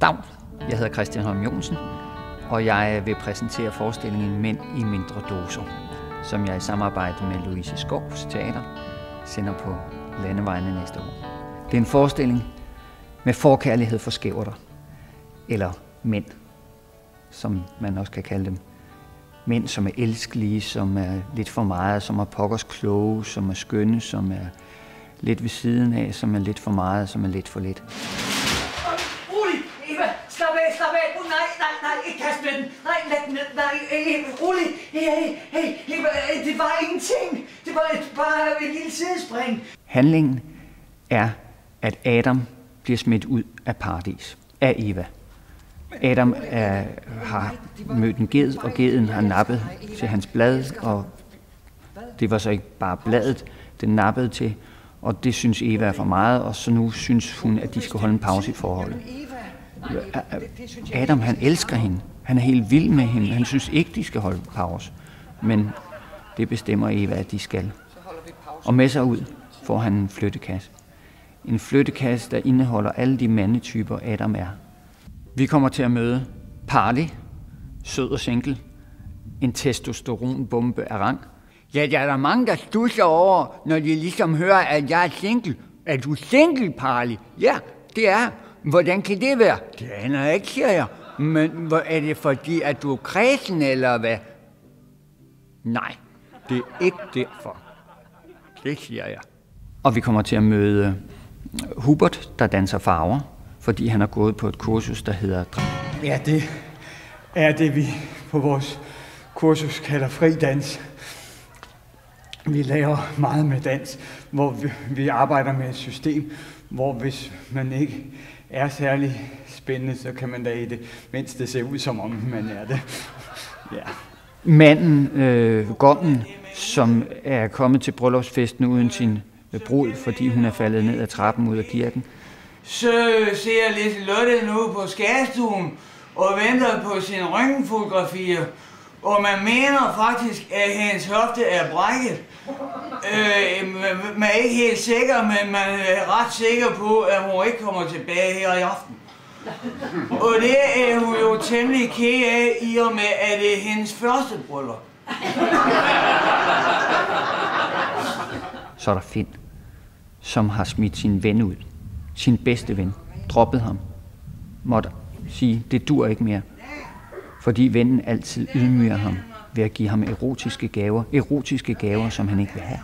Dag, jeg hedder Christian Holm Johnsen, og jeg vil præsentere forestillingen Mænd i mindre doser, som jeg i samarbejde med Louise Skovs Teater sender på Landevejene næste år. Det er en forestilling med forkærlighed for skæverter, eller mænd, som man også kan kalde dem. Mænd, som er elskelige, som er lidt for meget, som er pokkers kloge, som er skønne, som er lidt ved siden af, som er lidt for meget, som er lidt for lidt. Rolig, Eva, slap af, nej, ikke kast med den, nej, læg den ned, nej, rolig, hey, det var ingenting, det var bare et lille sidespring. Handlingen er, at Adam bliver smidt ud af paradis, af Eva. Adam har mødt en ged, og geden har nappet til hans blad, og det var så ikke bare bladet, den nappede til, og det synes Eva er for meget, og så nu synes hun, at de skal holde en pause i forholdet. Adam, han elsker hende. Han er helt vild med hende. Han synes ikke, de skal holde pause, men det bestemmer Eva, at de skal. Og med sig ud får han en flyttekasse. En flyttekasse, der indeholder alle de mandetyper, Adam er. Vi kommer til at møde Parley, sød og single, en testosteronbombe af rang. Ja, der er der mange, der stusser over, når de ligesom hører, at jeg er single. Er du single, Parley? Ja, det er. Hvordan kan det være? Det aner jeg ikke, siger jeg. Men er det fordi, at du er kredsen, eller hvad? Nej, det er ikke derfor. Det siger jeg. Og vi kommer til at møde Hubert, der danser farver, fordi han har gået på et kursus, der hedder... Ja, det er det, vi på vores kursus kalder fri dans. Vi laver meget med dans, hvor vi arbejder med et system, hvor hvis man ikke er særlig spændende, så kan man da i det mindste se ud, som om man er det. Ja. Manden, Gommen, som er kommet til bryllupsfesten uden sin brud, fordi hun er faldet ned ad trappen ud af kirken. Så ser Liselotte nu på skærestuen og venter på sine røntgenfotografier, og man mener faktisk, at hendes hofte er brækket. Man er ikke helt sikker, men man er ret sikker på, at hun ikke kommer tilbage her i aften. Og det er hun jo temmelig ked af, i og med, at det er hendes første bryllup. Så er der Finn, som har smidt sin ven ud. Sin bedste ven. Droppet ham. Måtte sige, det dur ikke mere. Fordi vennen altid ydmyger ham ved at give ham erotiske gaver. Erotiske gaver, som han ikke vil have.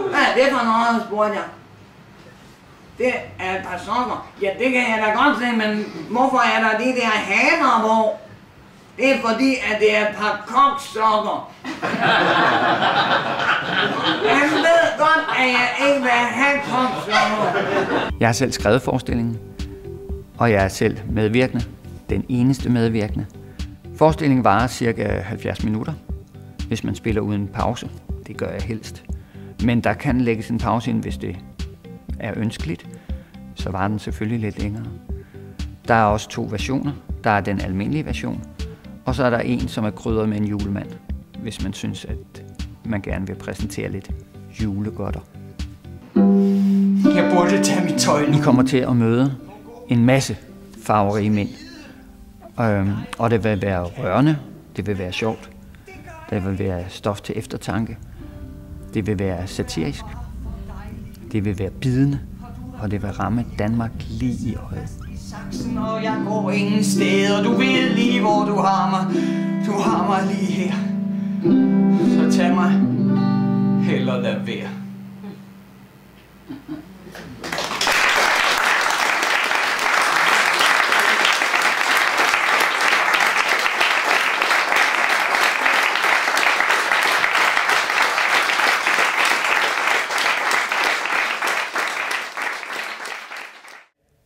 Hvad er det for noget, spurgte jeg. Det er et par sokker. Ja, det kan jeg da godt se, men hvorfor er der de der haner på? Det er fordi, at det er et par koksokker. Jeg ved godt, at jeg ikke vil have koksokker. Jeg har selv skrevet forestillingen, og jeg er selv medvirkende. Den eneste medvirkende. Forestillingen varer cirka 70 minutter, hvis man spiller uden pause. Det gør jeg helst. Men der kan lægges en pause ind, hvis det er ønskeligt. Så varer den selvfølgelig lidt længere. Der er også 2 versioner. Der er den almindelige version, og så er der en, som er krydret med en julemand, hvis man synes, at man gerne vil præsentere lidt julegodter. Jeg burde tage mit tøj nu. I kommer til at møde en masse farverige mænd. Og det vil være rørende, det vil være sjovt, det vil være stof til eftertanke, det vil være satirisk, det vil være bidende, og det vil ramme Danmark lige i øjet. Og jeg går ingen steder, du ved lige hvor du har mig. Du har mig lige her. Så tag mig, heller lad være.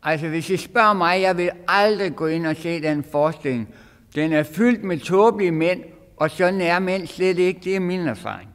Altså, hvis I spørger mig, jeg vil aldrig gå ind og se den forestilling. Den er fyldt med tåbelige mænd, og sådan er mænd slet ikke. Det er min erfaring.